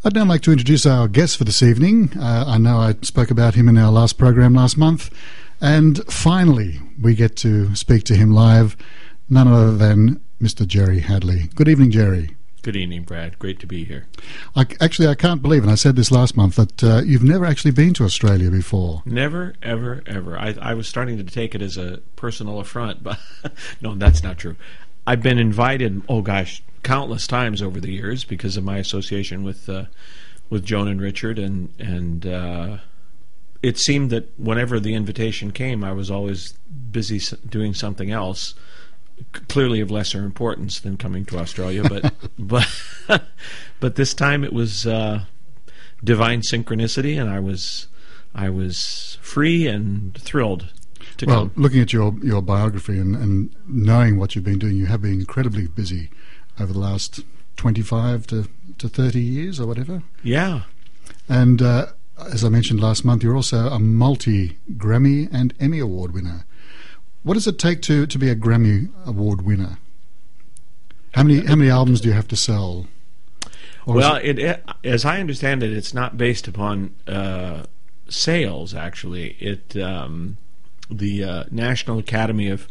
I'd now like to introduce our guest for this evening. I know I spoke about him in our last program last month, and finally we get to speak to him live, none other than Mr. Jerry Hadley. Good evening, Jerry. Good evening, Brad. Great to be here. I can't believe, and I said this last month, that you've never actually been to Australia before. Never, ever, ever. I was starting to take it as a personal affront, but no, that's not true. I've been invited, countless times over the years because of my association with Joan and Richard, and it seemed that whenever the invitation came, I was always busy doing something else, clearly of lesser importance than coming to Australia, but this time it was divine synchronicity, and I was free and thrilled to come. Looking at your biography and knowing what you've been doing, you have been incredibly busy over the last 25 to 30 years or whatever. Yeah. And as I mentioned last month, you're also a multi-Grammy and Emmy Award winner. What does it take to be a Grammy Award winner? How many albums do you have to sell? As I understand it, it's not based upon sales. Actually, the National Academy of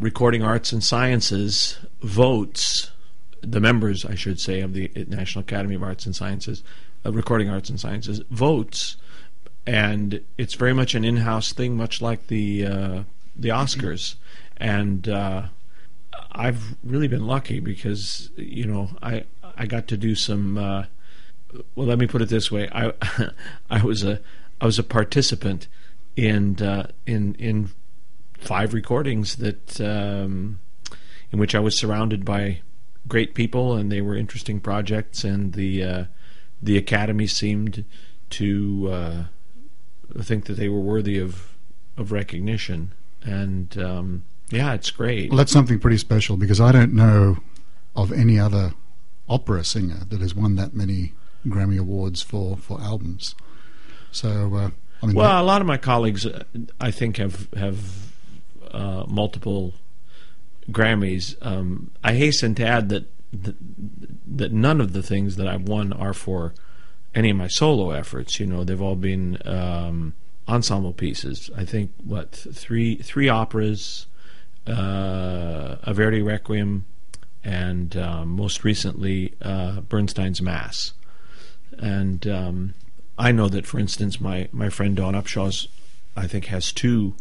Recording Arts and Sciences votes, the members, I should say, of the National Academy of Arts and Sciences, Recording Arts and Sciences, votes. And it's very much an in-house thing, much like the Oscars. And I've really been lucky because I got to do some. Let me put it this way: I was a participant in 5 recordings that in which I was surrounded by great people, and they were interesting projects, and the Academy seemed to think that they were worthy of recognition, and it's great. Well, that's something pretty special, because I don't know of any other opera singer that has won that many Grammy Awards for albums. So, a lot of my colleagues, I think, have multiple Grammys. I hasten to add that none of the things that I've won are for any of my solo efforts. They've all been ensemble pieces. I think three operas, a Verdi Requiem, and most recently Bernstein's Mass. And I know that, for instance, my friend Dawn Upshaw's, I think, has 2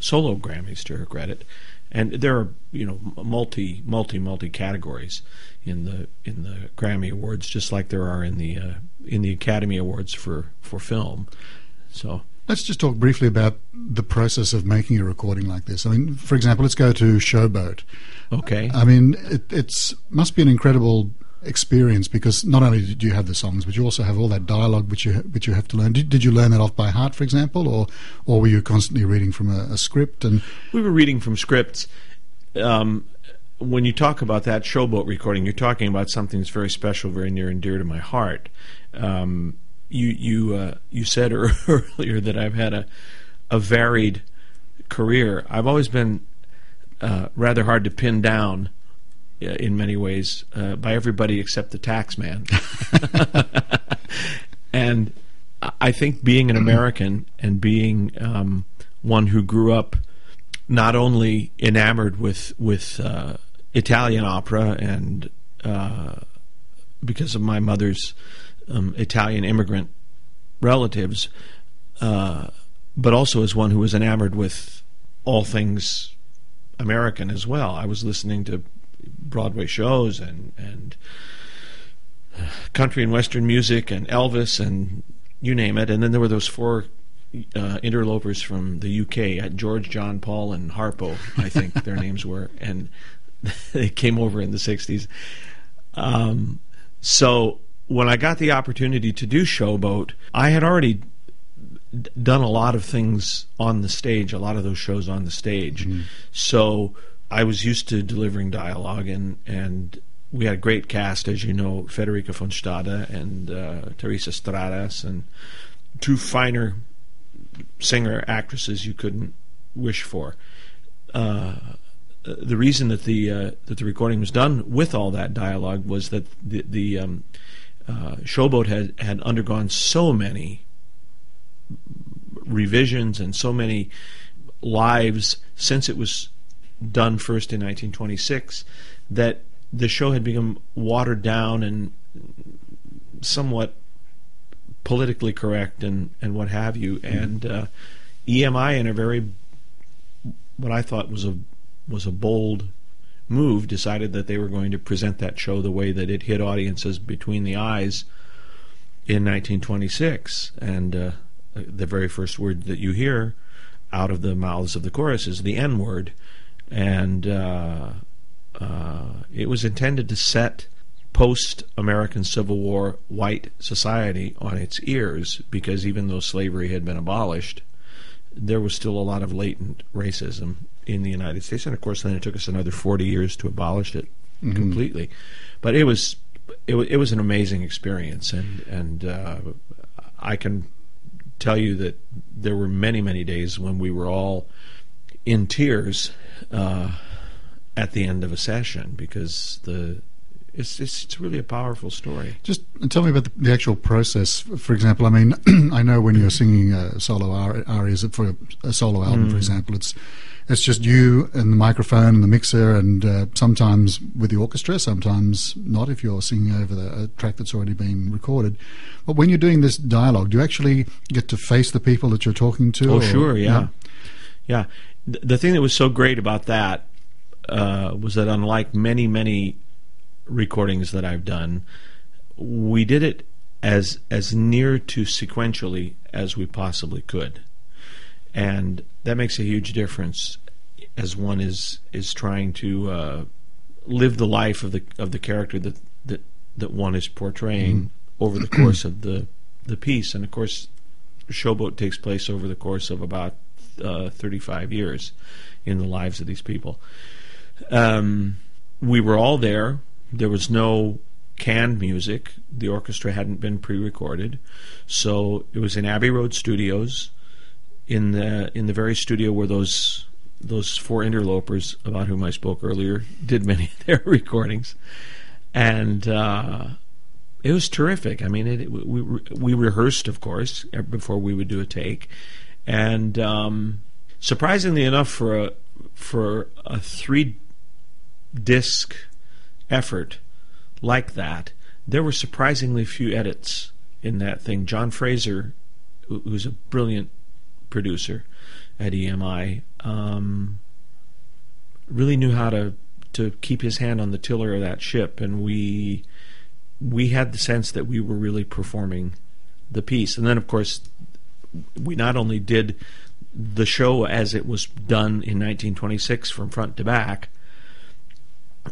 solo Grammys to her credit, and there are multi categories in the Grammy Awards, just like there are in the Academy Awards for film. So let's just talk briefly about the process of making a recording like this. I mean, for example, let's go to Showboat. Okay. I mean, it must be an incredible experience, because not only do you have the songs, but you also have all that dialogue which you have to learn. Did you learn that off by heart, for example, or were you constantly reading from a script? And we were reading from scripts. When you talk about that Showboat recording, you're talking about something that's very special, very near and dear to my heart. You said earlier that I've had a varied career. I've always been rather hard to pin down in many ways by everybody except the tax man. And I think being an American and being one who grew up not only enamored with Italian opera, and because of my mother's Italian immigrant relatives, but also as one who was enamored with all things American as well. I was listening to Broadway shows and country and western music and Elvis and you name it. And then there were those 4 interlopers from the UK, George, John, Paul, and Harpo, I think their names were, and they came over in the 60s. So when I got the opportunity to do Showboat, I had already done a lot of things on the stage, a lot of those shows on the stage. Mm-hmm. So I was used to delivering dialogue, and we had a great cast, as you know, Federica von Stade and Teresa Stradas, and 2 finer singer actresses you couldn't wish for. the reason that the recording was done with all that dialogue was that the Showboat had undergone so many revisions and so many lives since it was done first in 1926 that the show had become watered down and somewhat politically correct and what have you. And EMI, in a very, what I thought was a bold move, decided that they were going to present that show the way that it hit audiences between the eyes in 1926. And the very first word that you hear out of the mouths of the chorus is the N-word. And it was intended to set post-American Civil War white society on its ears, because even though slavery had been abolished, there was still a lot of latent racism in the United States. And of course then it took us another 40 years to abolish it completely. But it was an amazing experience, and I can tell you that there were many days when we were all in tears at the end of a session, because it's really a powerful story. Just tell me about the actual process. For example, I mean, I know when you're singing solo arias for a solo album, for example, it's just you and the microphone and the mixer, and sometimes with the orchestra, sometimes not if you're singing over a track that's already been recorded. But when you're doing this dialogue, do you actually get to face the people that you're talking to? Oh, sure, yeah. The thing that was so great about that was that, unlike many recordings that I've done, we did it as near to sequentially as we possibly could, and that makes a huge difference as one is trying to live the life of the character that one is portraying over the course of the piece. And of course, Showboat takes place over the course of about 35 years in the lives of these people. We were all there. There was no canned music. The orchestra hadn't been pre-recorded, so it was in Abbey Road Studios, in the very studio where those four interlopers about whom I spoke earlier did many of their recordings, and it was terrific. I mean, we rehearsed, of course, before we would do a take, and surprisingly enough, for a 3-disc effort like that, there were surprisingly few edits in that thing. John Fraser, who's a brilliant producer at EMI, really knew how to keep his hand on the tiller of that ship, and we had the sense that we were really performing the piece. And then, of course, we not only did the show as it was done in 1926 from front to back,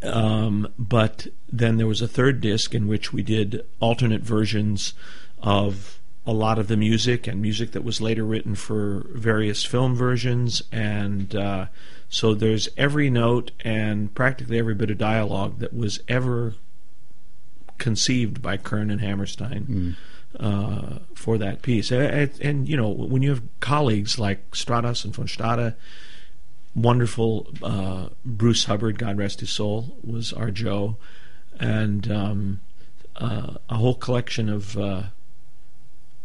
but then there was a 3rd disc in which we did alternate versions of a lot of the music, and music that was later written for various film versions, and so there's every note and practically every bit of dialogue that was ever conceived by Kern and Hammerstein for that piece. And you know, when you have colleagues like Stratas and von Stade, wonderful Bruce Hubbard, God rest his soul, was our Joe, and a whole collection of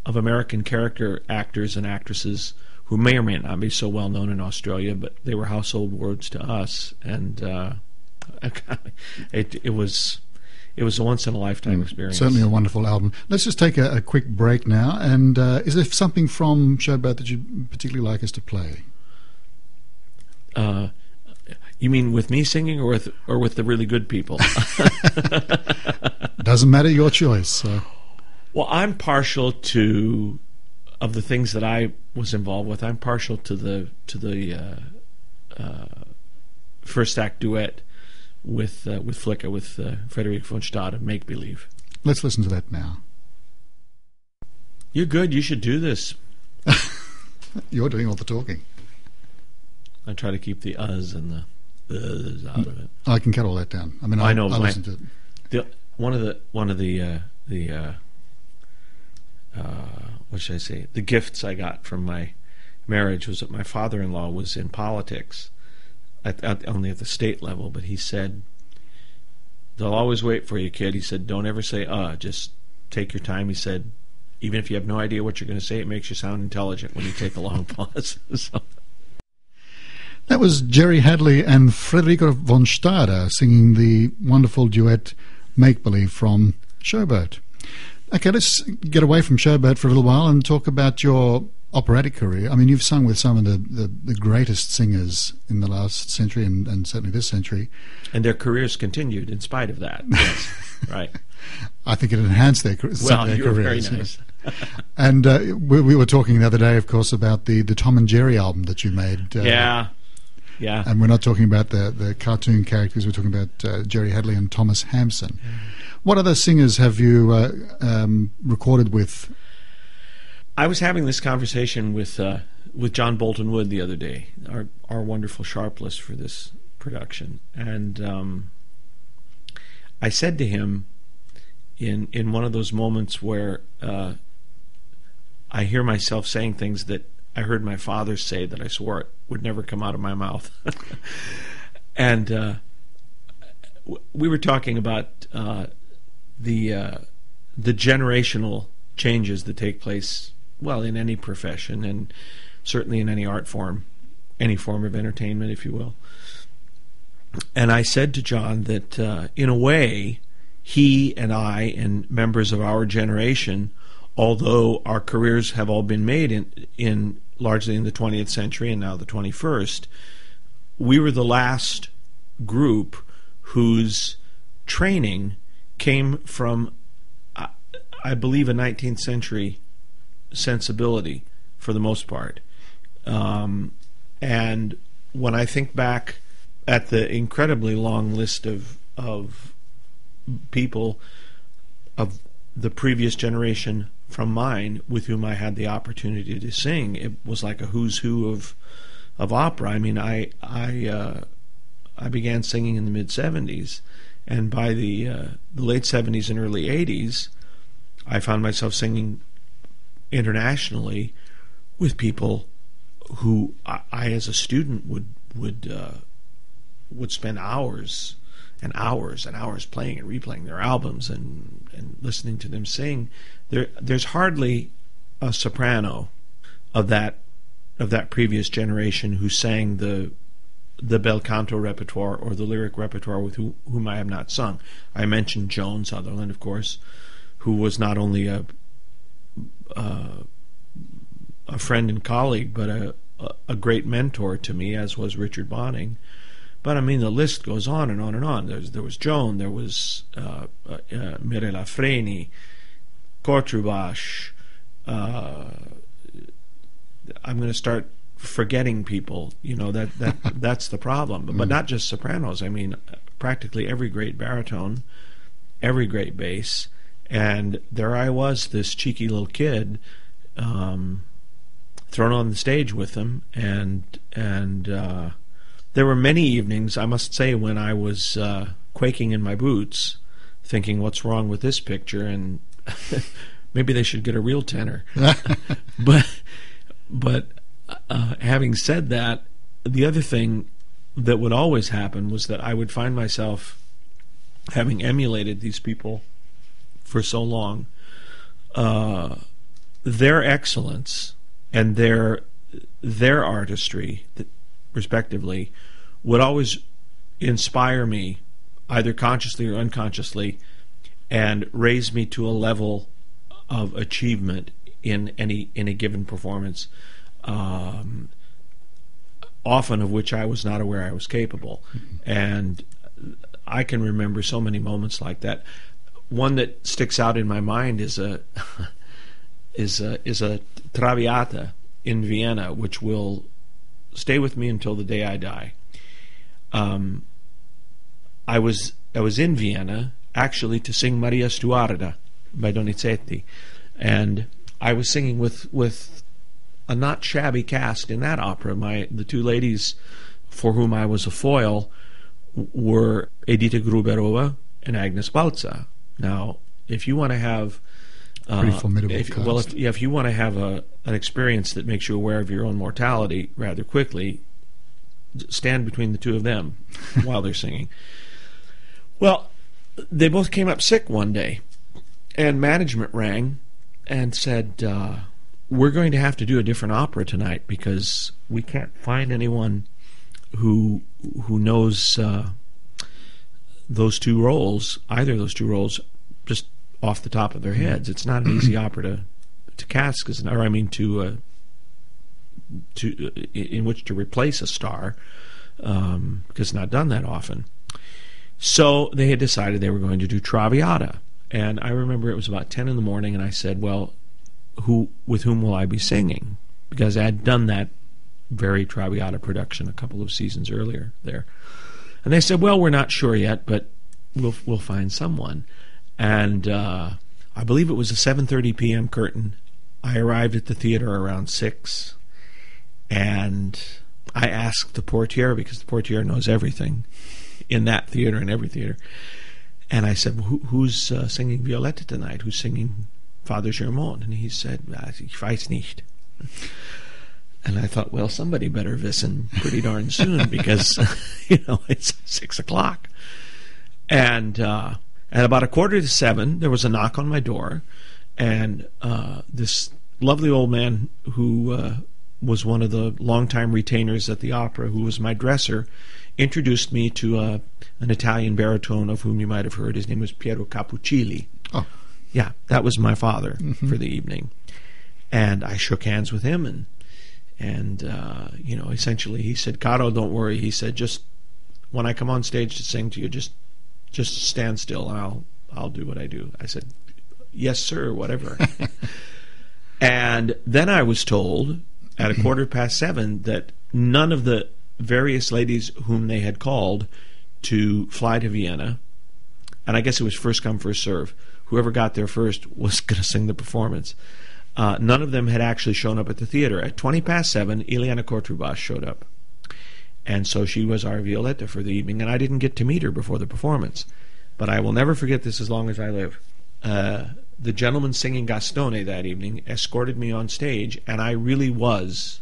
American character actors and actresses who may or may not be so well known in Australia, but they were household words to us, and it was a once in a lifetime experience. Certainly a wonderful album. Let's just take a quick break now, and is there something from Showboat that you'd particularly like us to play? You mean with me singing, or with the really good people? Doesn't matter, your choice. So. Well, I'm partial to, of the things that I was involved with, I'm partial to the first act duet with Flicka, with Frederick von Stade, Make Believe. Let's listen to that now. You're good. You should do this. You're doing all the talking. I try to keep the uhs and the uhs out of it. I can cut all that down. I mean, I know. I listen to it. One of the what should I say? The gifts I got from my marriage was that my father-in-law was in politics only at the state level, but he said, "They'll always wait for you, kid." He said, "Don't ever say, just take your time." He said, "Even if you have no idea what you're going to say, it makes you sound intelligent when you take a long pause." So. That was Jerry Hadley and Frederica von Stade singing the wonderful duet Make Believe from Showboat. Okay, let's get away from Showboat for a little while and talk about your operatic career. I mean, you've sung with some of the greatest singers in the last century and certainly this century. And their careers continued in spite of that. Yes, right. I think it enhanced their careers. Well, you were very nice. And we were talking the other day, of course, about the Tom and Jerry album that you made. Yeah. And we're not talking about the cartoon characters. We're talking about Jerry Hadley and Thomas Hampson. What other singers have you recorded with? I was having this conversation with John Bolton Wood the other day, our wonderful sharpless for this production, and I said to him in one of those moments where I hear myself saying things that I heard my father say that I swore it would never come out of my mouth. And we were talking about the generational changes that take place, well, in any profession and certainly in any art form, any form of entertainment, if you will. And I said to John that in a way, he and I and members of our generation, although our careers have all been made in largely in the 20th century and now the 21st, we were the last group whose training came from, I believe, a 19th century sensibility for the most part. And when I think back at the incredibly long list of people of the previous generation from mine with whom I had the opportunity to sing, it was like a who's who of opera. I mean, I began singing in the mid-'70s, and by the late '70s and early '80s, I found myself singing internationally with people who I as a student would spend hours and hours and hours playing and replaying their albums and listening to them sing. There's hardly a soprano of that previous generation who sang the bel canto repertoire or the lyric repertoire with whom I have not sung. I mentioned Joan Sutherland, of course, who was not only a friend and colleague, but a great mentor to me, as was Richard Bonning. But I mean, the list goes on and on and on. There was Joan, there was Mirella Freni, Kortrubash. I'm going to start forgetting people. You know, that's the problem. But not just sopranos. I mean, practically every great baritone, every great bass. And there I was, this cheeky little kid, thrown on the stage with them, and there were many evenings, I must say, when I was quaking in my boots, thinking, what's wrong with this picture, and maybe they should get a real tenor. But having said that, the other thing that would always happen was that I would find myself, having emulated these people for so long, their excellence and their artistry, respectively, would always inspire me, either consciously or unconsciously, and raise me to a level of achievement in a given performance, often of which I was not aware I was capable. And I can remember so many moments like that. One that sticks out in my mind is a Traviata in Vienna, which will stay with me until the day I die. I was in Vienna actually to sing Maria Stuarda by Donizetti, and I was singing with a not shabby cast in that opera. The two ladies for whom I was a foil were Edita Gruberova and Agnes Balza. Now, if you want to have pretty formidable cast. If you want to have an experience that makes you aware of your own mortality rather quickly, stand between the two of them while they're singing. Well, they both came up sick one day, and management rang and said, we're going to have to do a different opera tonight because we can't find anyone who knows those two roles, either of those two roles, just off the top of their heads. It's not an easy opera to cast, in which to replace a star, because it's not done that often. So they had decided they were going to do Traviata, and I remember it was about 10 in the morning, and I said, well, with whom will I be singing? Because I had done that very Traviata production a couple of seasons earlier there. And they said, well, we're not sure yet, but we'll find someone. And I believe it was a 7:30 p.m. curtain. I arrived at the theater around 6, and I asked the portiere, because the portiere knows everything in that theater and every theater. And I said, well, who's singing Violetta tonight? Who's singing Father Germont? And he said, ich weiß nicht. And I thought, well, somebody better wissen pretty darn soon, because it's 6 o'clock. And at about 6:45, there was a knock on my door, and this lovely old man who was one of the longtime retainers at the opera, who was my dresser, introduced me to an Italian baritone of whom you might have heard. His name was Piero Cappuccilli. Oh. Yeah, that was my father for the evening. And I shook hands with him, and essentially he said, Caro, don't worry. He said, just when I come on stage to sing to you, just stand still and I'll do what I do. I said, yes, sir, whatever. And then I was told at 7:15 that none of the various ladies whom they had called to fly to Vienna, and I guess it was first come, first serve, whoever got there first was going to sing the performance. None of them had actually shown up at the theater. At 7:20, Ileana Cotrubas showed up. And so she was our Violetta for the evening, and I didn't get to meet her before the performance. But I will never forget this as long as I live. The gentleman singing Gastone that evening escorted me on stage, and I really was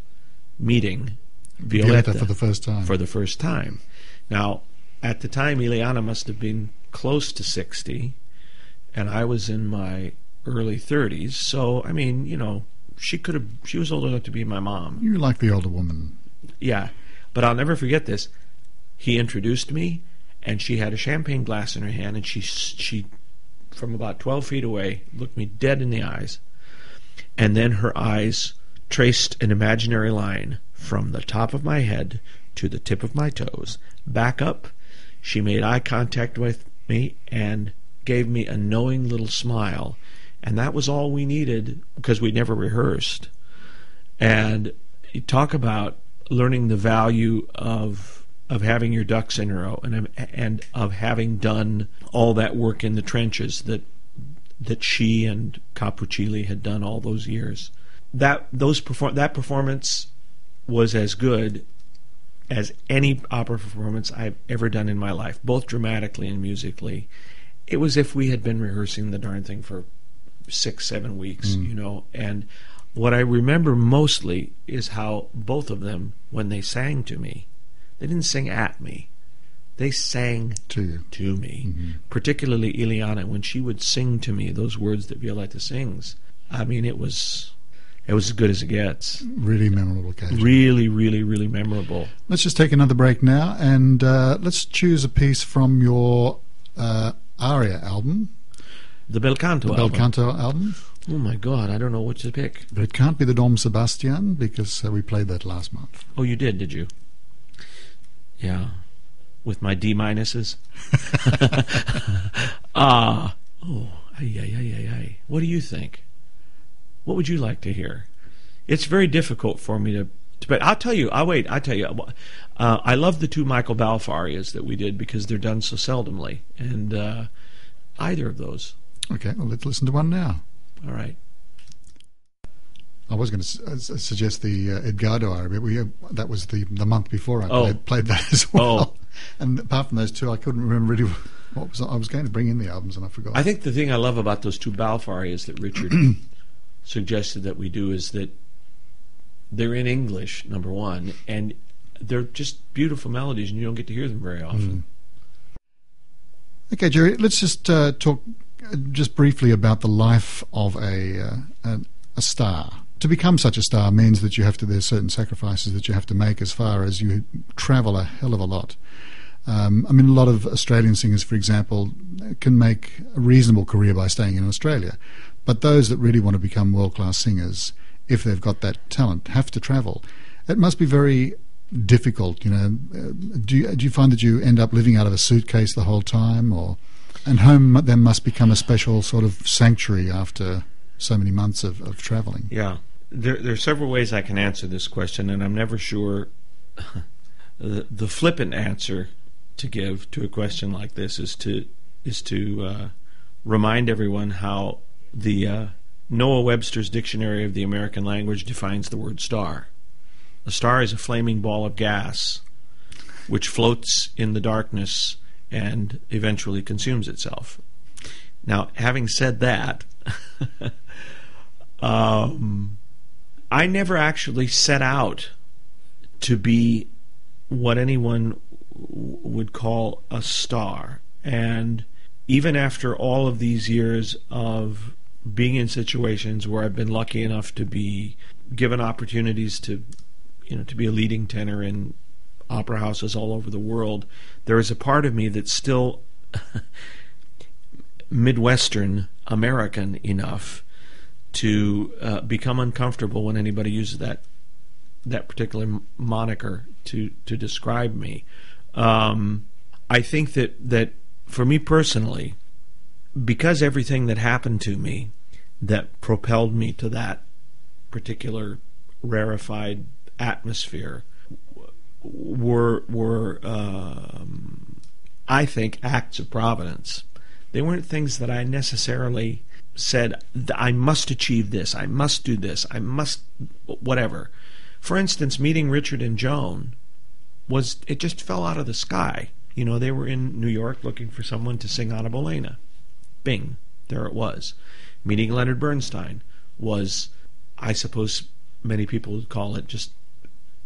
meeting Violetta for the first time. For the first time. Now, at the time, Ileana must have been close to 60, and I was in my early 30s. So, she was old enough to be my mom. You like the older woman. Yeah. But I'll never forget this. He introduced me, and she had a champagne glass in her hand, and she from about 12 feet away, looked me dead in the eyes, and then her eyes traced an imaginary line from the top of my head to the tip of my toes, back up. She made eye contact with me and gave me a knowing little smile, and that was all we needed, because we never rehearsed. And you talk about learning the value of having your ducks in a row, and of having done all that work in the trenches that she and Cappuccilli had done all those years. That performance was as good as any opera performance I've ever done in my life, both dramatically and musically. It was if we had been rehearsing the darn thing for 6-7 weeks, and what I remember mostly is how both of them, when they sang to me, they didn't sing at me. They sang to me. Mm-hmm. Particularly Ileana, when she would sing to me those words that Violetta sings. It was as good as it gets. Really memorable occasion. Really, really, really memorable. Let's just take another break now, and let's choose a piece from your aria album. The Bel Canto album. The Bel Canto album. Oh my God, I don't know what to pick. But it can't be the Dom Sebastian, because we played that last month. Oh, you did you? Yeah. With my D minuses? What do you think? What would you like to hear? It's very difficult for me to but I'll tell you. I love the two Michael Balfe arias that we did, because they're done so seldomly, and either of those. Okay, well, let's listen to one now. All right. I was going to suggest the Edgardo aria, but that was the month before I played that as well. And apart from those two, I couldn't remember really what was. I was going to bring in the albums, and I forgot. I think the thing I love about those two Balfe arias that Richard suggested that we do is that they're in English, number one, and they're just beautiful melodies, and you don't get to hear them very often. Okay, Jerry, let's just talk just briefly about the life of a star. To become such a star means that there's certain sacrifices that you have to make, as far as you travel a hell of a lot. I mean, a lot of Australian singers, for example, can make a reasonable career by staying in Australia. But those that really want to become world-class singers, if they've got that talent, have to travel. It must be very difficult, Do you find that you end up living out of a suitcase the whole time? And home then must become a special sort of sanctuary after so many months of travelling? Yeah. There are several ways I can answer this question, and I'm never sure. The flippant answer to give to a question like this is to remind everyone how the Noah Webster's Dictionary of the American Language defines the word star. A star is a flaming ball of gas which floats in the darkness and eventually consumes itself. Now, having said that, I never actually set out to be what anyone would call a star. And even after all of these years of being in situations where I've been lucky enough to be given opportunities to be a leading tenor in opera houses all over the world, there is a part of me that's still Midwestern American enough to become uncomfortable when anybody uses that particular moniker to describe me. I think that for me personally, because everything that happened to me that propelled me to that particular rarefied atmosphere were I think, acts of providence. They weren't things that I necessarily said, I must achieve this, I must do this, I must whatever. For instance, meeting Richard and Joan it just fell out of the sky. They were in New York looking for someone to sing Anna Bolena. Bing, there it was. Meeting Leonard Bernstein was, I suppose many people would call it just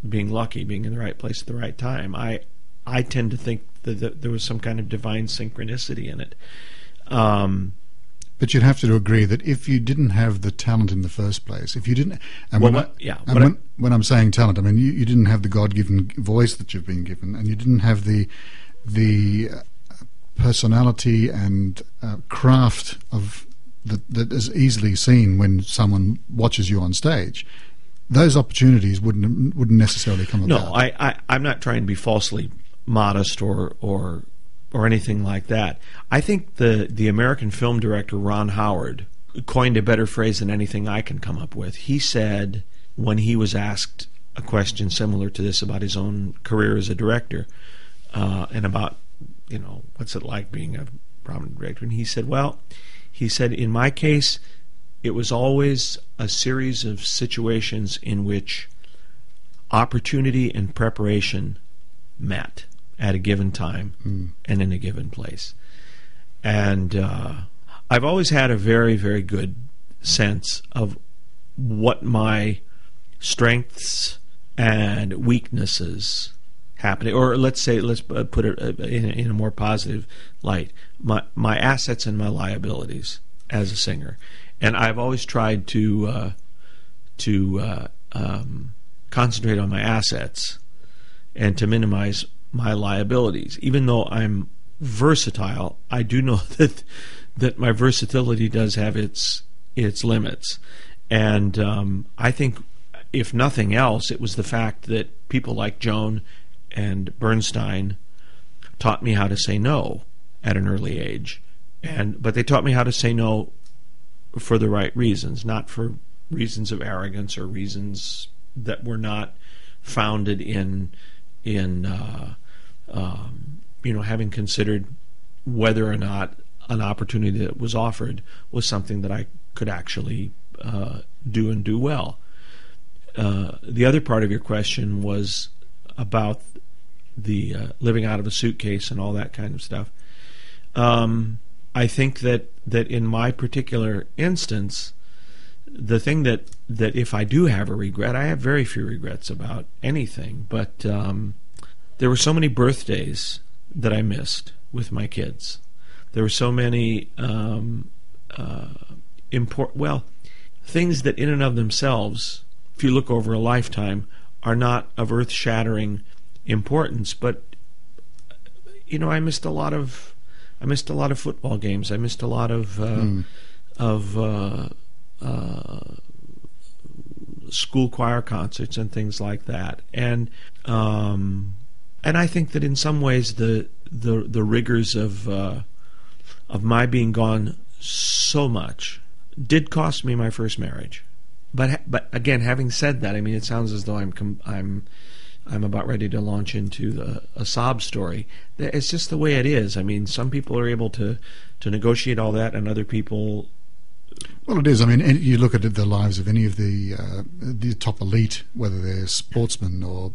being lucky, being in the right place at the right time. I tend to think that there was some kind of divine synchronicity in it. But you'd have to agree that if you didn't have the talent in the first place, if you didn't, when I'm saying talent, I mean you didn't have the God-given voice that you've been given, and you didn't have the personality and craft of that is easily seen when someone watches you on stage. Those opportunities wouldn't necessarily come about. No, I'm not trying to be falsely modest or anything like that. I think the American film director Ron Howard coined a better phrase than anything I can come up with. He said, when he was asked a question similar to this about his own career as a director, and about, what's it like being a prominent director, and he said, in my case, it was always a series of situations in which opportunity and preparation met at a given time and in a given place. And I've always had a very, very good sense of what my strengths and weaknesses happening, or let's put it in a more positive light, my assets and my liabilities as a singer. And I've always tried to concentrate on my assets and to minimize my liabilities. Even though I'm versatile, I do know that my versatility does have its limits. And I think, if nothing else, it was the fact that people like Joan and Bernstein taught me how to say no at an early age. But they taught me how to say no for the right reasons, not for reasons of arrogance or reasons that were not founded in having considered whether or not an opportunity that was offered was something that I could actually do and do well. The other part of your question was about the living out of a suitcase and all that kind of stuff. I think that in my particular instance, the thing that if I do have a regret, I have very few regrets about anything, but there were so many birthdays that I missed with my kids. There were so many things that in and of themselves, if you look over a lifetime, are not of earth-shattering importance. But I missed a lot of football games. I missed a lot of school choir concerts and things like that. And I think that in some ways the rigors of my being gone so much did cost me my first marriage. But again, having said that, I mean, it sounds as though I'm about ready to launch into a sob story. It's just the way it is. I mean, some people are able to negotiate all that, and other people. Well, it is. I mean, you look at the lives of any of the top elite, whether they're sportsmen or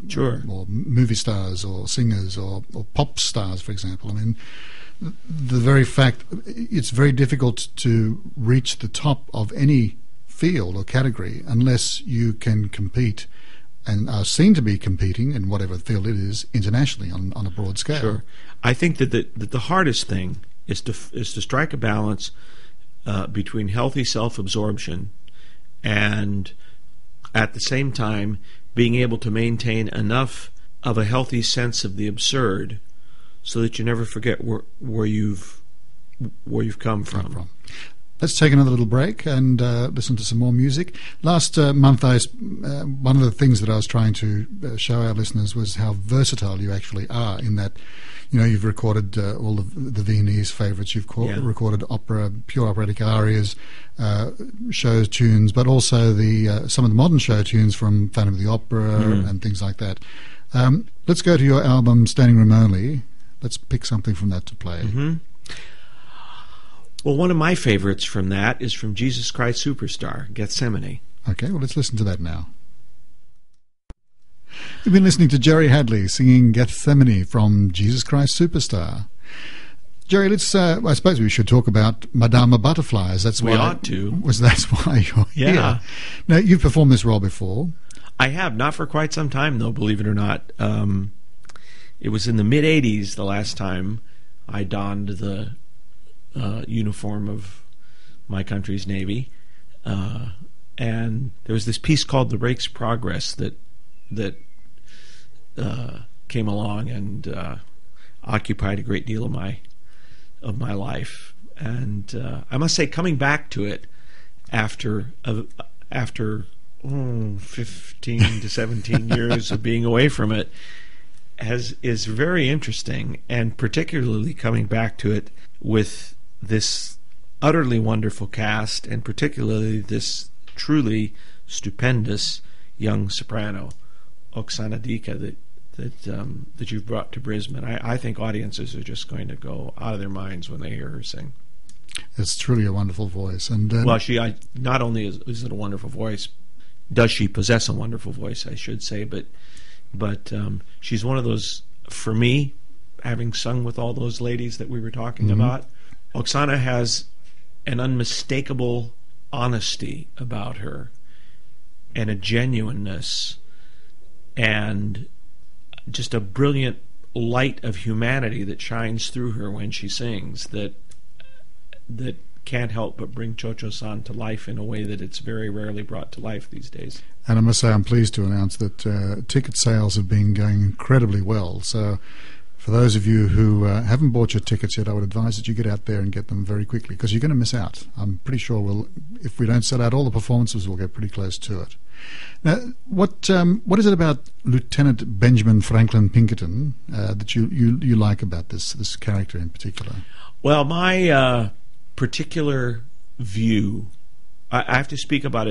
movie stars or singers or pop stars, for example. I mean, the very fact it's very difficult to reach the top of any field or category unless you can compete and are seen to be competing in whatever field it is internationally on a broad scale. Sure. I think that the hardest thing is to strike a balance between healthy self-absorption and at the same time being able to maintain enough of a healthy sense of the absurd so that you never forget where you've come from. Let's take another little break and listen to some more music. Last month, one of the things that I was trying to show our listeners was how versatile you actually are in that, you've recorded all of the Viennese favourites, you've recorded opera, pure operatic arias, show tunes, but also some of the modern show tunes from Phantom of the Opera and things like that. Let's go to your album, Standing Room Only. Let's pick something from that to play. Mm-hmm. Well, one of my favorites from that is from Jesus Christ Superstar, Gethsemane. Okay, well, let's listen to that now. You've been listening to Jerry Hadley singing Gethsemane from Jesus Christ Superstar. Jerry, let's. I suppose we should talk about Madama Butterflies. That's we ought to. That's why you're here. Now, you've performed this role before. I have, not for quite some time, though, believe it or not. It was in the mid-'80s the last time I donned the uniform of my country's Navy. And there was this piece called The Rake's Progress that came along and occupied a great deal of my life. And I must say, coming back to it after 15 to 17 years of being away from it is very interesting, and particularly coming back to it with this utterly wonderful cast, and particularly this truly stupendous young soprano, Oksana Dika, that you've brought to Brisbane. I think audiences are just going to go out of their minds when they hear her sing. It's truly a wonderful voice, and not only is it a wonderful voice, does she possess a wonderful voice, I should say, but she's one of those, for me, having sung with all those ladies that we were talking about, Oksana has an unmistakable honesty about her and a genuineness and just a brilliant light of humanity that shines through her when she sings that can't help but bring Cho-Cho-san to life in a way that it's very rarely brought to life these days. And I must say, I'm pleased to announce that ticket sales have been going incredibly well. So for those of you who haven't bought your tickets yet, I would advise that you get out there and get them very quickly, because you're going to miss out. I'm pretty sure if we don't sell out all the performances, we'll get pretty close to it. Now, what is it about Lieutenant Benjamin Franklin Pinkerton that you like about this character in particular? Well, my particular view, I have to speak about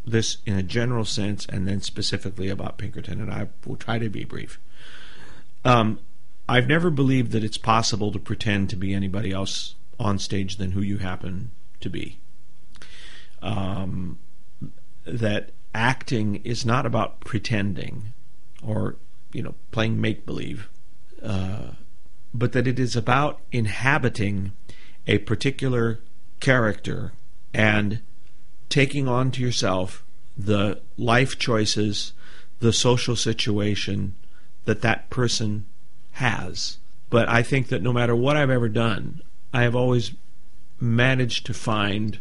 this in a general sense, and then specifically about Pinkerton, and I will try to be brief. I've never believed that it's possible to pretend to be anybody else on stage than who you happen to be. That acting is not about pretending or playing make-believe, but that it is about inhabiting a particular character and taking on to yourself the life choices, the social situation that person has. But I think that no matter what I've ever done, I have always managed to find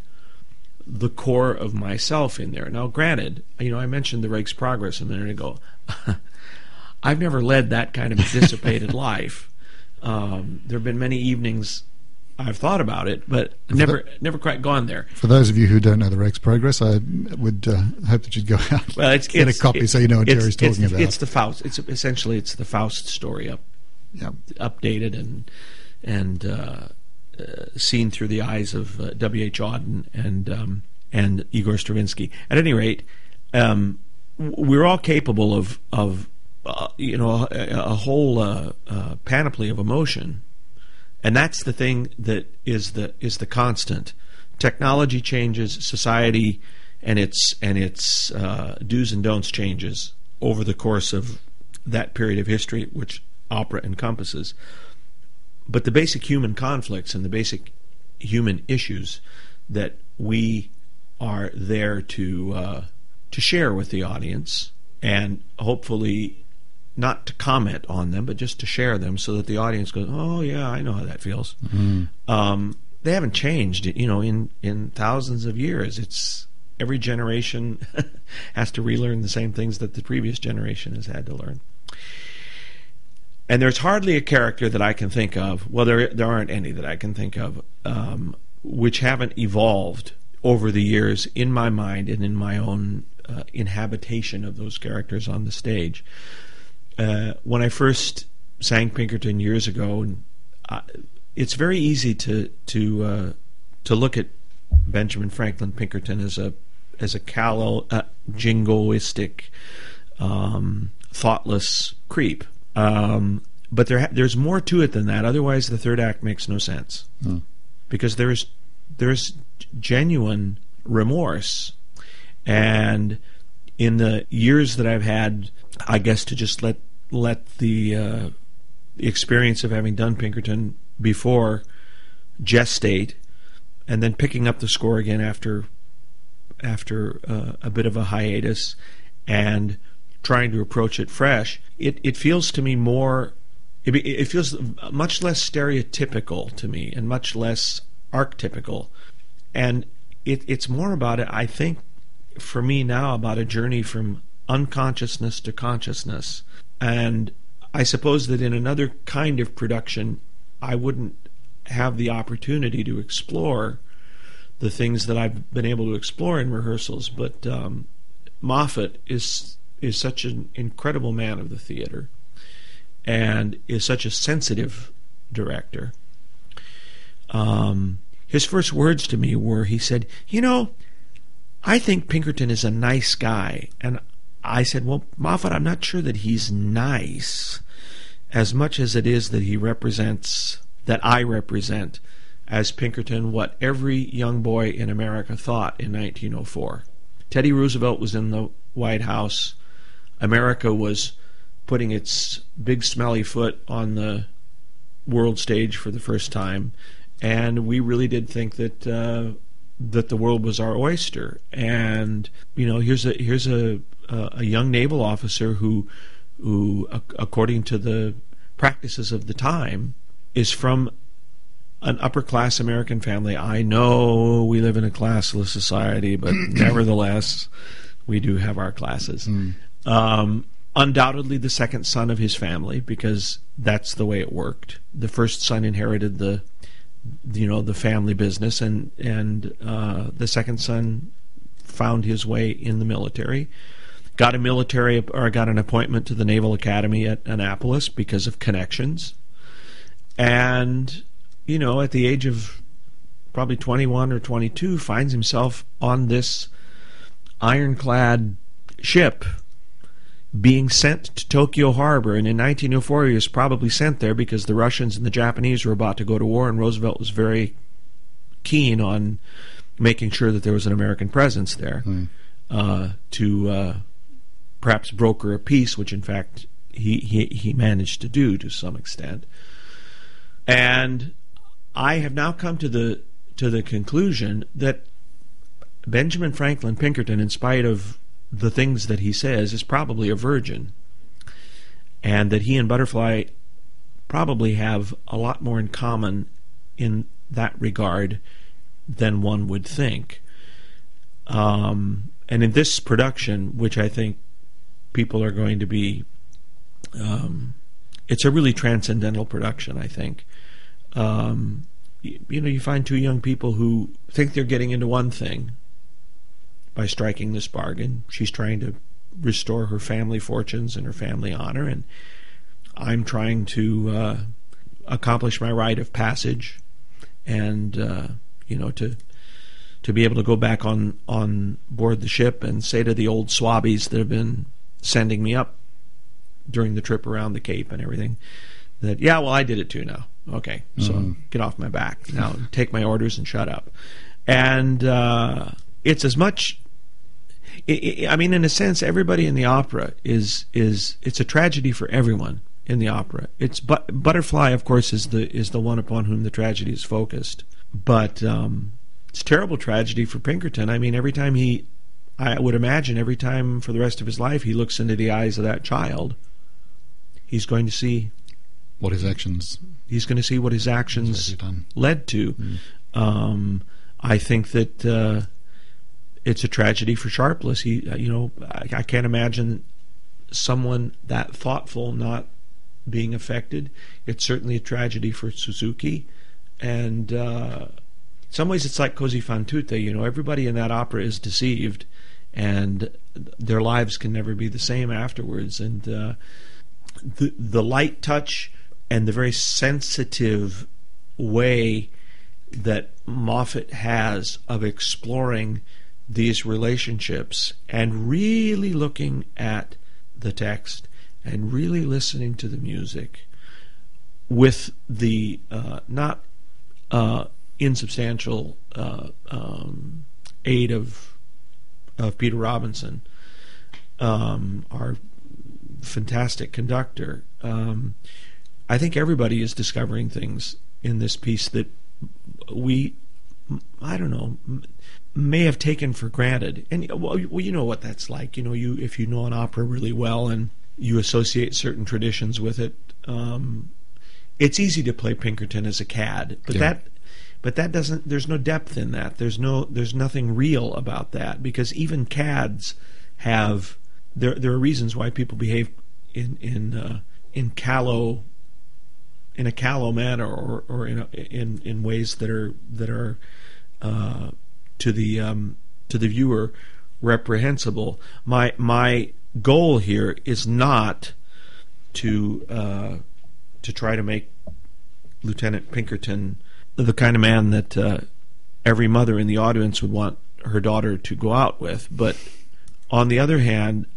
the core of myself in there. Now, granted, I mentioned the Rake's Progress a minute ago. I've never led that kind of dissipated life. There have been many evenings I've thought about it, but never quite gone there. For those of you who don't know the Rake's Progress, I would hope that you'd go out and get a copy so you know what Jerry's talking about. It's the Faust. It's the Faust story updated and seen through the eyes of W.H. Auden and Igor Stravinsky. At any rate, we're all capable of a whole panoply of emotion. And that's the thing that is the constant. Technology changes, society and its do's and don'ts changes over the course of that period of history, which opera encompasses. But the basic human conflicts and the basic human issues that we are there to share with the audience, and hopefully not to comment on them, but just to share them so that the audience goes, oh, yeah, I know how that feels. Mm-hmm. They haven't changed, in thousands of years. It's every generation has to relearn the same things that the previous generation has had to learn. And there's hardly a character that I can think of, well, there aren't any that I can think of, which haven't evolved over the years in my mind and in my own inhabitation of those characters on the stage. When I first sang Pinkerton years ago, it's very easy to look at Benjamin Franklin Pinkerton as a callow, jingoistic, thoughtless creep. But there's more to it than that. Otherwise, the third act makes no sense, because there's genuine remorse, and in the years that I've had, I guess, to just let the experience of having done Pinkerton before gestate, and then picking up the score again after a bit of a hiatus, and trying to approach it fresh, it feels to me more. It feels much less stereotypical to me, and much less archetypical, and it's more about it, I think, for me now, about a journey from unconsciousness to consciousness. And I suppose that in another kind of production, I wouldn't have the opportunity to explore the things that I've been able to explore in rehearsals. But Moffat is such an incredible man of the theater, and is such a sensitive director. His first words to me were, he said, I think Pinkerton is a nice guy. And I said, well, Moffat, I'm not sure that he's nice as much as it is that he represents, that I represent as Pinkerton, what every young boy in America thought in 1904. Teddy Roosevelt was in the White House. America was putting its big smelly foot on the world stage for the first time, and we really did think that the world was our oyster. And here's a young naval officer who according to the practices of the time, is from an upper class American family. I know we live in a classless society, but nevertheless, we do have our classes. Undoubtedly the second son of his family, because that's the way it worked. The first son inherited the family business, and the second son found his way in the military. Got an appointment to the Naval Academy at Annapolis because of connections. And, at the age of probably 21 or 22, finds himself on this ironclad ship being sent to Tokyo Harbor. And in 1904, he was probably sent there because the Russians and the Japanese were about to go to war, and Roosevelt was very keen on making sure that there was an American presence there to perhaps broker a peace, which in fact he managed to do to some extent. And I have now come to the conclusion that Benjamin Franklin Pinkerton, in spite of the things that he says, is probably a virgin, and that he and Butterfly probably have a lot more in common in that regard than one would think. And in this production, which I think people are going to be, it's a really transcendental production, I think. You find two young people who think they're getting into one thing by striking this bargain. She's trying to restore her family fortunes and her family honor, and I'm trying to accomplish my rite of passage, and to be able to go back on board the ship and say to the old swabbies that have been sending me up during the trip around the Cape and everything, that, yeah, well, I did it too now. Okay, so get off my back. Now take my orders and shut up. And it's as much... I mean, in a sense, everybody in the opera it's a tragedy for everyone in the opera. It's Butterfly, of course, is the one upon whom the tragedy is focused. But it's a terrible tragedy for Pinkerton. I mean, I would imagine every time for the rest of his life he looks into the eyes of that child, he's going to see what his actions. He's going to see what his actions led to. I think that it's a tragedy for Sharpless. I can't imagine someone that thoughtful not being affected. It's certainly a tragedy for Suzuki, and in some ways it's like Così fan tutte. Everybody in that opera is deceived, and their lives can never be the same afterwards. And the light touch and the very sensitive way that Moffat has of exploring these relationships and really looking at the text and really listening to the music with the not insubstantial aid of Peter Robinson, our fantastic conductor. I think everybody is discovering things in this piece that we, I don't know, may have taken for granted. And well, you know what that's like. If you know an opera really well and you associate certain traditions with it, it's easy to play Pinkerton as a cad. But that doesn't. There's no depth in that. There's nothing real about that, because even cads have. There are reasons why people behave in callow. In a callow manner, or in ways that are to the viewer reprehensible. My goal here is not to try to make Lieutenant Pinkerton the kind of man that every mother in the audience would want her daughter to go out with. But on the other hand,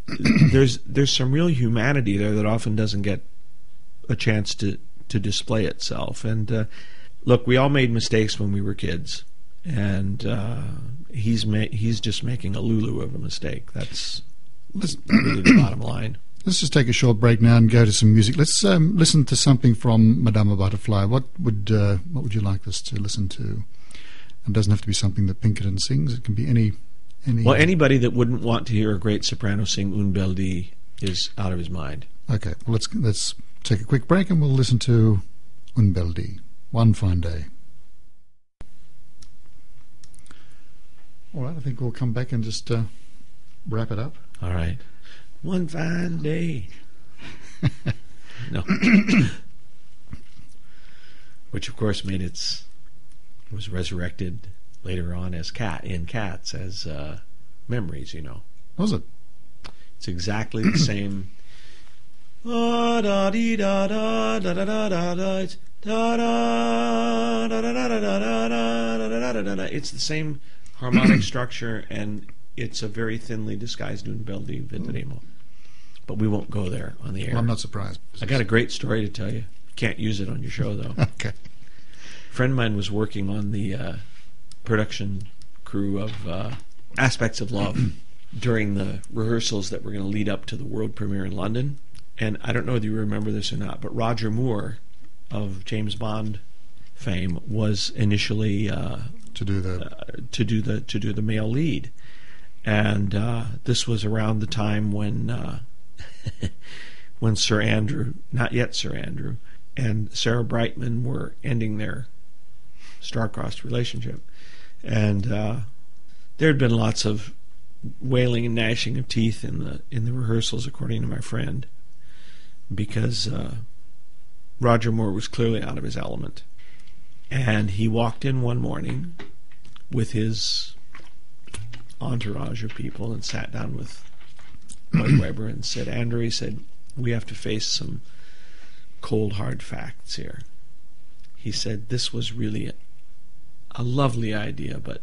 there's some real humanity there that often doesn't get a chance to display itself. And look, we all made mistakes when we were kids, and he's just making a Lulu of a mistake. That's really the bottom line. Let's just take a short break now and go to some music. Let's listen to something from Madama Butterfly. What would you like us to listen to? It doesn't have to be something that Pinkerton sings. It can be any. Well, anybody that wouldn't want to hear a great soprano sing Un bel dì is out of his mind. Okay, well, let's take a quick break and we'll listen to Un bel dì, One Fine Day. All right, I think we'll come back and just wrap it up. All right. One fine day. No. Which, of course, was resurrected later on as Cats as Memories, Was it? It's exactly the same. It's the same harmonic structure, and it's a very thinly disguised Un bel dì vedremo. But we won't go there on the air. Well, I'm not surprised. I got a great story to tell you. Can't use it on your show, though. Okay. A friend of mine was working on the production crew of Aspects of Love during the rehearsals that were going to lead up to the world premiere in London. And I don't know whether you remember this or not, but Roger Moore of James Bond fame was initially to do the male lead. And this was around the time when when Sir Andrew, not yet Sir Andrew, and Sarah Brightman were ending their star-crossed relationship. And there had been lots of wailing and gnashing of teeth in the rehearsals, according to my friend, because Roger Moore was clearly out of his element. And he walked in one morning with his entourage of people and sat down with Lloyd Webber and said, Andrew, he said, we have to face some cold, hard facts here. He said, this was really a lovely idea, but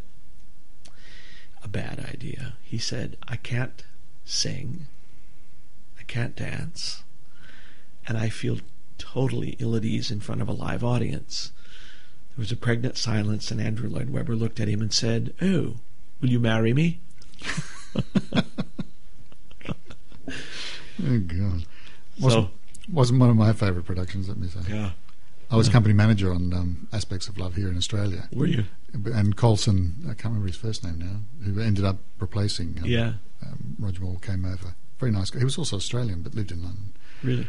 a bad idea. He said, I can't sing, I can't dance, and I feel totally ill at ease in front of a live audience. There was a pregnant silence, and Andrew Lloyd Webber looked at him and said, oh, will you marry me? Oh, God. Wasn't one of my favourite productions, let me say. Yeah. I was company manager on Aspects of Love here in Australia. Were you? And Colson, I can't remember his first name now, who ended up replacing Roger Moore, came over. Very nice guy. He was also Australian, but lived in London. Really?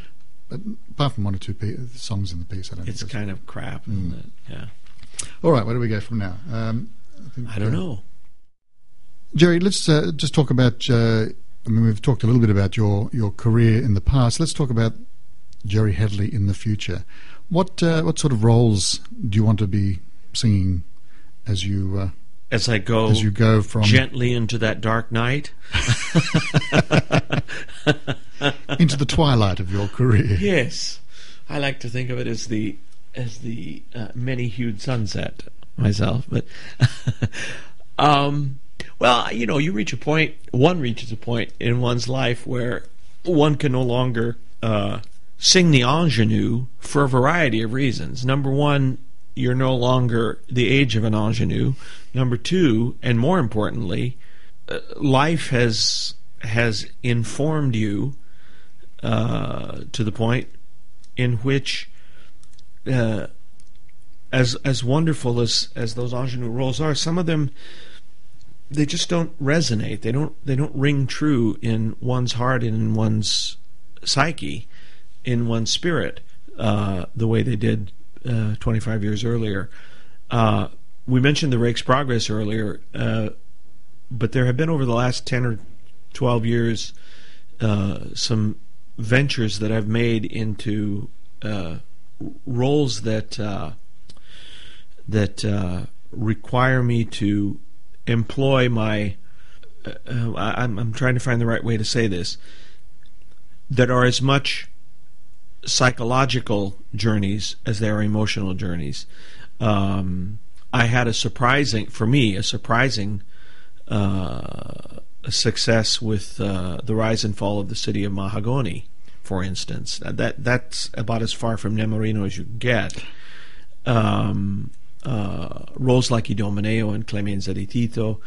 But apart from one or two songs in the piece, I don't think it's kind of crap, isn't it? Yeah. All right, where do we go from now? I don't know. Jerry, let's just talk about... we've talked a little bit about your career in the past. Let's talk about Jerry Hadley in the future. What sort of roles do you want to be singing as you go from gently into that dark night into the twilight of your career? Yes, I like to think of it as the many-hued sunset myself, but well, you reach a point. One reaches a point in one's life where one can no longer sing the ingenue for a variety of reasons. Number one, you're no longer the age of an ingenue. Number two, and more importantly, life has informed you to the point in which, as wonderful as those ingenue roles are, some of them, they just don't resonate. They don't ring true in one's heart and in one's psyche, in one's spirit, the way they did 25 years earlier. We mentioned the Rake's Progress earlier, but there have been over the last 10 or 12 years some ventures that I've made into roles that require me to employ my I'm trying to find the right way to say this, that are as much psychological journeys as they are emotional journeys. I had a surprising success with the rise and fall of the city of Mahagoni, for instance. That's about as far from Nemorino as you get. Roles like Idomeneo and Clemenza di Tito,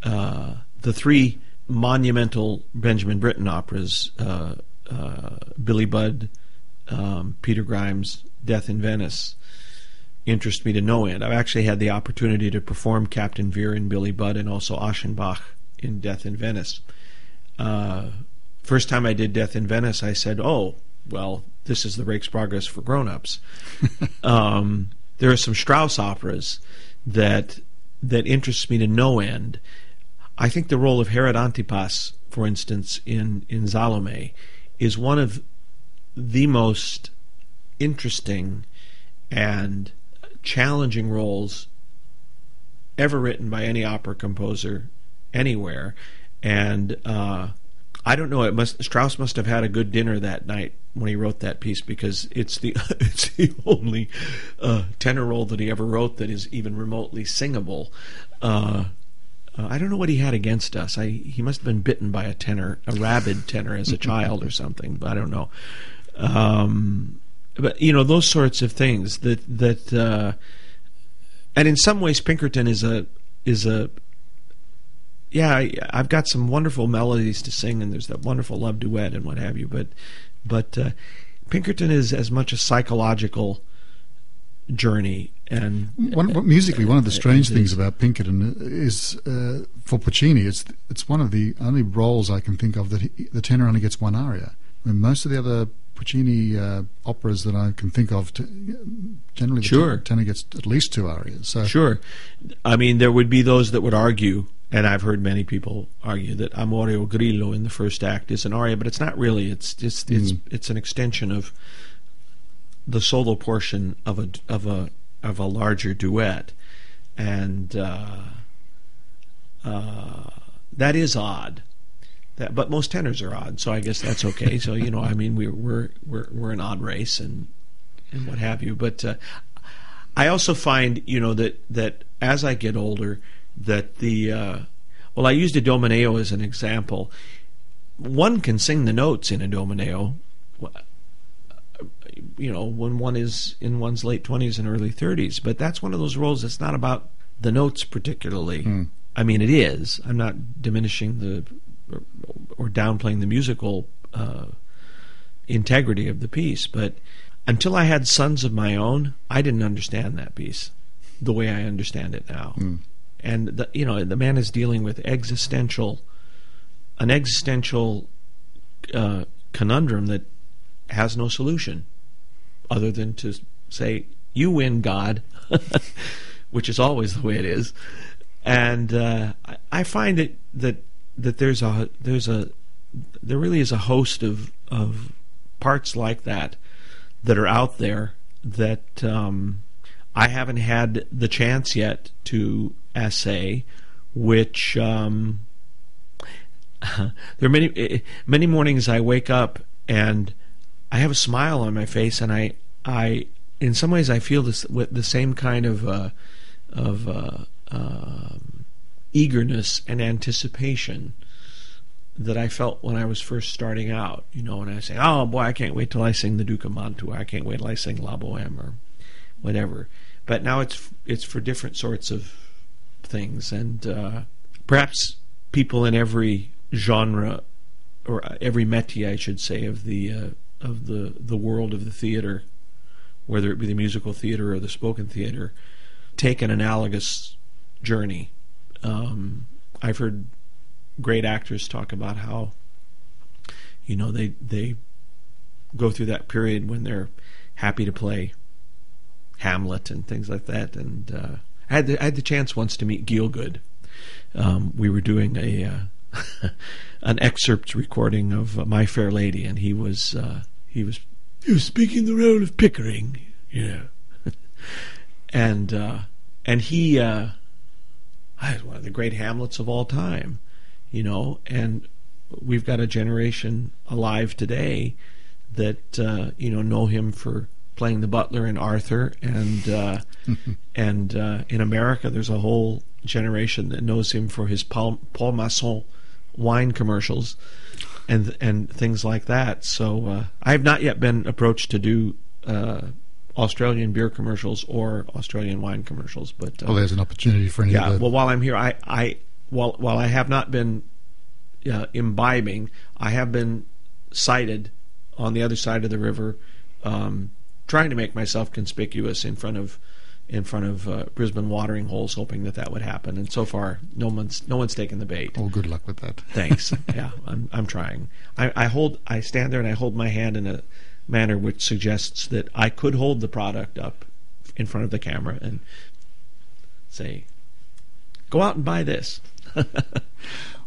the three monumental Benjamin Britten operas, Billy Budd, Peter Grimes' Death in Venice, interest me to no end. I've actually had the opportunity to perform Captain Vere in Billy Budd and also Aschenbach in Death in Venice. First time I did Death in Venice, I said, oh, well, this is the Rake's Progress for grown-ups. There are some Strauss operas that interest me to no end. I think the role of Herod Antipas, for instance, in Salome, is one of the most interesting and challenging roles ever written by any opera composer anywhere. And I don't know. Strauss must have had a good dinner that night when he wrote that piece, because it's the only tenor role that he ever wrote that is even remotely singable. I don't know what he had against us. He must have been bitten by a rabid tenor as a child or something. But I don't know. But those sorts of things that and in some ways Pinkerton is a I've got some wonderful melodies to sing, and there's that wonderful love duet and what have you, but Pinkerton is as much a psychological journey Musically, one of the strange things about Pinkerton is for Puccini, it's one of the only roles I can think of that the tenor only gets one aria. I mean, most of the other Puccini operas that I can think of, generally the tenor gets at least two arias. So. Sure. I mean, there would be those that would argue, and I've heard many people argue, that Amore o Grillo in the first act is an aria, but it's not really. It's just it's an extension of the solo portion of a larger duet, and that is odd. But most tenors are odd, so I guess that's okay. So I mean, we're an odd race and what have you. But I also find that as I get older, that I used a domineo as an example. One can sing the notes in a domineo, when one is in one's late 20s and early 30s. But that's one of those roles that's not about the notes particularly. I mean, it is. I'm not diminishing or downplaying the musical integrity of the piece, but until I had sons of my own, I didn't understand that piece the way I understand it now. And the man is dealing with an existential conundrum that has no solution other than to say, "You win, God," which is always the way it is. And I find that there really is a host of parts like that are out there that I haven't had the chance yet to essay, which there are many mornings I wake up and I have a smile on my face, and I in some ways I feel the same kind of eagerness and anticipation that I felt when I was first starting out. When I say, "Oh boy, I can't wait till I sing the Duke of Mantua. I can't wait till I sing La Boheme," or whatever. But now it's for different sorts of things, and perhaps people in every genre or every métier, I should say, of the world of the theater, whether it be the musical theater or the spoken theater, take an analogous journey. I've heard great actors talk about how they go through that period when they're happy to play Hamlet and things like that. And I had the chance once to meet Gielgud. We were doing an excerpt recording of My Fair Lady, and he was speaking the role of Pickering, and he is one of the great Hamlets of all time, and we've got a generation alive today that know him for playing the butler in Arthur, and in America there's a whole generation that knows him for his Paul Masson wine commercials and things like that. So I have not yet been approached to do Australian beer commercials or Australian wine commercials, but there's an opportunity for any. Yeah. Well, while I'm here, while I have not been imbibing, I have been sighted on the other side of the river, trying to make myself conspicuous in front of Brisbane watering holes, hoping that would happen. And so far, no one's taken the bait. Oh, good luck with that. Thanks. Yeah, I'm trying. I stand there and I hold my hand in a manner which suggests that I could hold the product up in front of the camera and say, "Go out and buy this."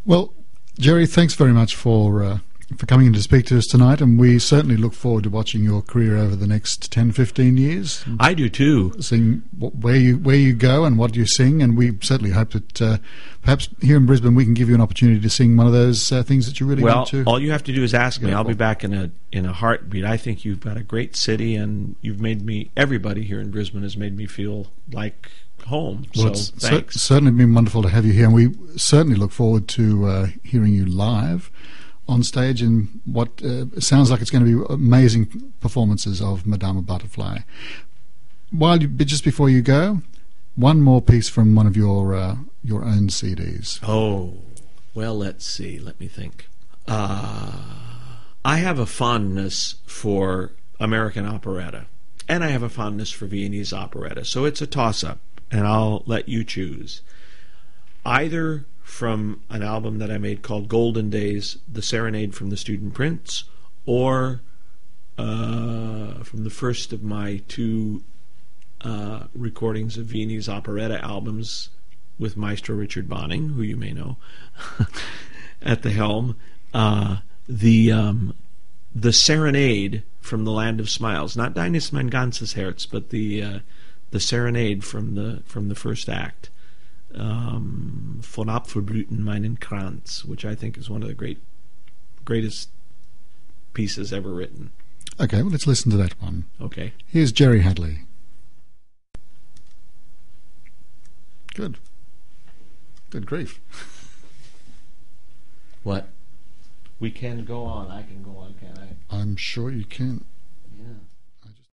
Well, Jerry, thanks very much for coming in to speak to us tonight, and we certainly look forward to watching your career over the next 10, 15 years. I do too. Seeing where you go and what you sing, and we certainly hope that perhaps here in Brisbane we can give you an opportunity to sing one of those things that you really want to. Well, all you have to do is ask me. I'll be back in a heartbeat. I think you've got a great city, and everybody here in Brisbane has made me feel like home. Well, so thanks. It's certainly been wonderful to have you here, and we certainly look forward to hearing you live on stage in what sounds like it's going to be amazing performances of Madama Butterfly. Just before you go, one more piece from one of your own CDs. Oh, well, let's see. Let me think. I have a fondness for American operetta. and I have a fondness for Viennese operetta. So it's a toss-up, and I'll let you choose. Either from an album that I made called Golden Days, The Serenade from the Student Prince, or from the first of my two recordings of Viennese operetta albums with Maestro Richard Bonning, who you may know, at the helm, the Serenade from the Land of Smiles, not Deines mein ganzes Herz, but the Serenade from the first act, von Apfelblüten meinen Kranz, which I think is one of the greatest pieces ever written. Okay, well, let's listen to that one. Okay. Here's Jerry Hadley. Good. Good grief. What? We can go on. I can go on, can't I? I'm sure you can. Yeah.